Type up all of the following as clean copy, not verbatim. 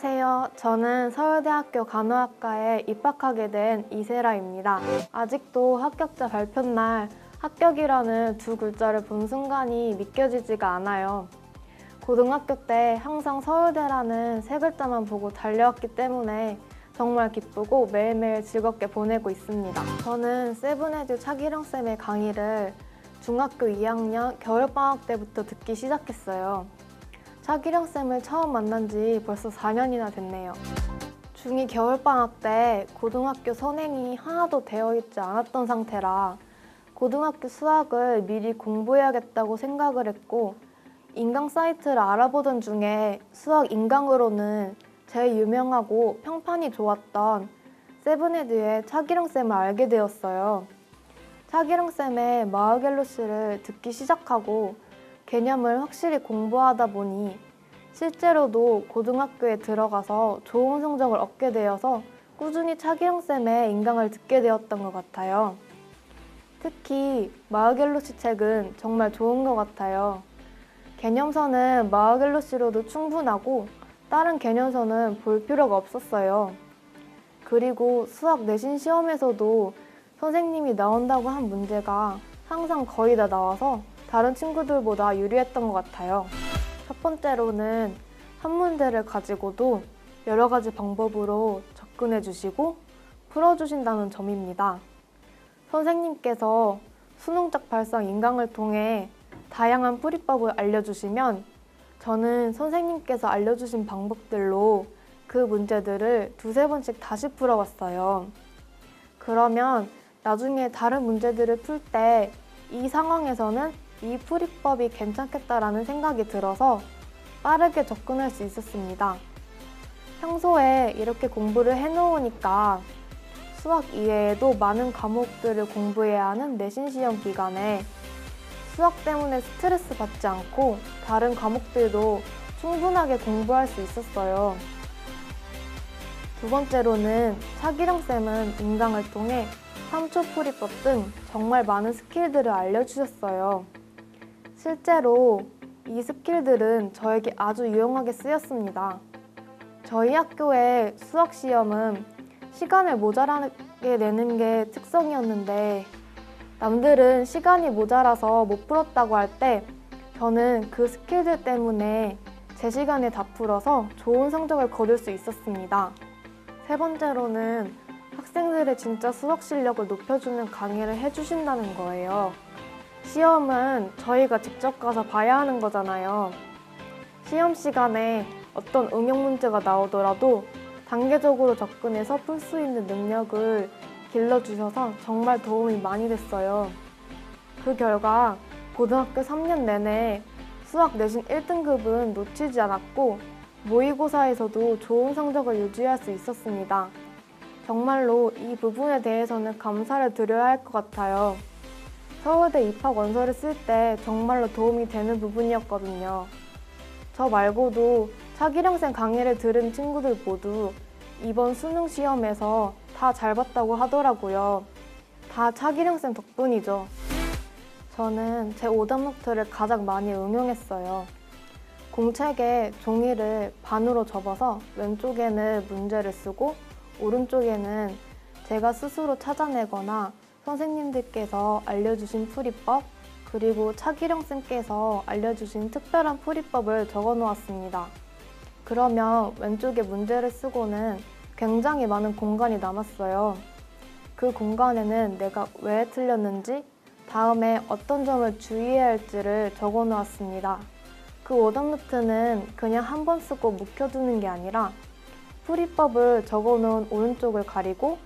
안녕하세요. 저는 서울대학교 간호학과에 입학하게 된 이세라입니다. 아직도 합격자 발표날 합격이라는 두 글자를 본 순간이 믿겨지지가 않아요. 고등학교 때 항상 서울대라는 세 글자만 보고 달려왔기 때문에 정말 기쁘고 매일매일 즐겁게 보내고 있습니다. 저는 세븐에듀 차기령쌤의 강의를 중학교 2학년 겨울방학 때부터 듣기 시작했어요. 차기령쌤을 처음 만난 지 벌써 4년이나 됐네요. 중2 겨울방학 때 고등학교 선행이 하나도 되어 있지 않았던 상태라 고등학교 수학을 미리 공부해야겠다고 생각을 했고 인강 사이트를 알아보던 중에 수학 인강으로는 제일 유명하고 평판이 좋았던 세븐에듀의 차기령쌤을 알게 되었어요. 차기령쌤의 마을갤러시를 듣기 시작하고 개념을 확실히 공부하다 보니 실제로도 고등학교에 들어가서 좋은 성적을 얻게 되어서 꾸준히 차기령쌤의 인강을 듣게 되었던 것 같아요. 특히 마을갤러시 책은 정말 좋은 것 같아요. 개념서는 마을갤러시로도 충분하고 다른 개념서는 볼 필요가 없었어요. 그리고 수학 내신 시험에서도 선생님이 나온다고 한 문제가 항상 거의 다 나와서 다른 친구들보다 유리했던 것 같아요. 첫 번째로는 한 문제를 가지고도 여러 가지 방법으로 접근해 주시고 풀어주신다는 점입니다. 선생님께서 수능적 발상 인강을 통해 다양한 풀이법을 알려주시면 저는 선생님께서 알려주신 방법들로 그 문제들을 두세 번씩 다시 풀어봤어요. 그러면 나중에 다른 문제들을 풀 때 이 상황에서는 이 풀이법이 괜찮겠다라는 생각이 들어서 빠르게 접근할 수 있었습니다. 평소에 이렇게 공부를 해놓으니까 수학 이외에도 많은 과목들을 공부해야 하는 내신 시험 기간에 수학 때문에 스트레스 받지 않고 다른 과목들도 충분하게 공부할 수 있었어요. 두 번째로는 차기령쌤은 인강을 통해 3초 풀이법 등 정말 많은 스킬들을 알려주셨어요. 실제로 이 스킬들은 저에게 아주 유용하게 쓰였습니다. 저희 학교의 수학 시험은 시간을 모자라게 내는 게 특성이었는데 남들은 시간이 모자라서 못 풀었다고 할 때 저는 그 스킬들 때문에 제 시간에 다 풀어서 좋은 성적을 거둘 수 있었습니다. 세 번째로는 학생들의 진짜 수학 실력을 높여주는 강의를 해주신다는 거예요. 시험은 저희가 직접 가서 봐야 하는 거잖아요. 시험 시간에 어떤 응용 문제가 나오더라도 단계적으로 접근해서 풀 수 있는 능력을 길러주셔서 정말 도움이 많이 됐어요. 그 결과 고등학교 3년 내내 수학 내신 1등급은 놓치지 않았고 모의고사에서도 좋은 성적을 유지할 수 있었습니다. 정말로 이 부분에 대해서는 감사를 드려야 할 것 같아요. 서울대 입학 원서를 쓸 때 정말로 도움이 되는 부분이었거든요. 저 말고도 차기령쌤 강의를 들은 친구들 모두 이번 수능 시험에서 다 잘 봤다고 하더라고요. 다 차기령쌤 덕분이죠. 저는 제 오답 노트를 가장 많이 응용했어요. 공책에 종이를 반으로 접어서 왼쪽에는 문제를 쓰고 오른쪽에는 제가 스스로 찾아내거나 선생님들께서 알려주신 풀이법 그리고 차기령쌤께서 알려주신 특별한 풀이법을 적어 놓았습니다. 그러면 왼쪽에 문제를 쓰고는 굉장히 많은 공간이 남았어요. 그 공간에는 내가 왜 틀렸는지 다음에 어떤 점을 주의해야 할지를 적어 놓았습니다. 그 오답 노트는 그냥 한 번 쓰고 묵혀두는 게 아니라 풀이법을 적어놓은 오른쪽을 가리고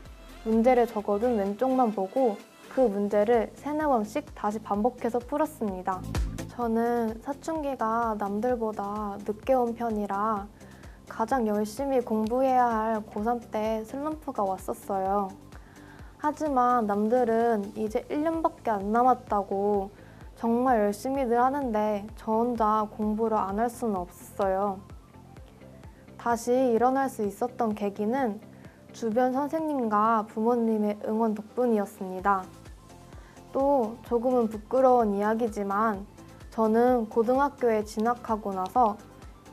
문제를 적어둔 왼쪽만 보고 그 문제를 3-4번씩 다시 반복해서 풀었습니다. 저는 사춘기가 남들보다 늦게 온 편이라 가장 열심히 공부해야 할 고3 때 슬럼프가 왔었어요. 하지만 남들은 이제 1년밖에 안 남았다고 정말 열심히들 하는데 저 혼자 공부를 안 할 수는 없었어요. 다시 일어날 수 있었던 계기는 주변 선생님과 부모님의 응원 덕분이었습니다. 또 조금은 부끄러운 이야기지만 저는 고등학교에 진학하고 나서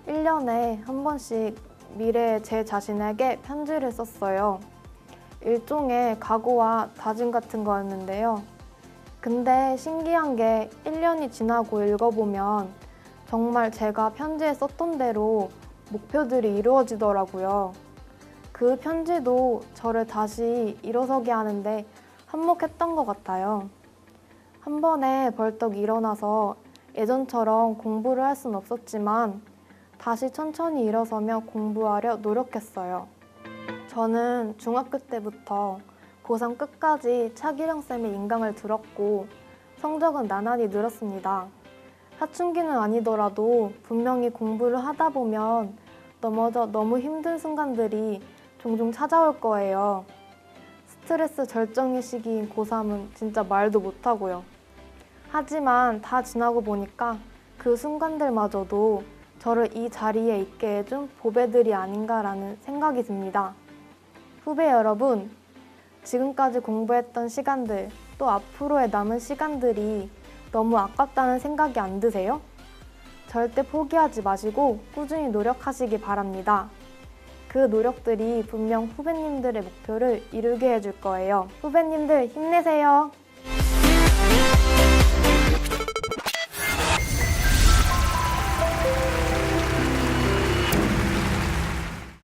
1년에 한 번씩 미래의 제 자신에게 편지를 썼어요. 일종의 각오와 다짐 같은 거였는데요. 근데 신기한 게 1년이 지나고 읽어보면 정말 제가 편지에 썼던 대로 목표들이 이루어지더라고요. 그 편지도 저를 다시 일어서게 하는데 한몫했던 것 같아요. 한 번에 벌떡 일어나서 예전처럼 공부를 할 순 없었지만 다시 천천히 일어서며 공부하려 노력했어요. 저는 중학교 때부터 고3 끝까지 차기령 쌤의 인강을 들었고 성적은 나날이 늘었습니다. 사춘기는 아니더라도 분명히 공부를 하다 보면 넘어져 너무 힘든 순간들이 종종 찾아올 거예요. 스트레스 절정의 시기인 고3은 진짜 말도 못하고요. 하지만 다 지나고 보니까 그 순간들마저도 저를 이 자리에 있게 해준 보배들이 아닌가라는 생각이 듭니다. 후배 여러분, 지금까지 공부했던 시간들, 또 앞으로의 남은 시간들이 너무 아깝다는 생각이 안 드세요? 절대 포기하지 마시고 꾸준히 노력하시기 바랍니다. 그 노력들이 분명 후배님들의 목표를 이루게 해줄 거예요. 후배님들 힘내세요.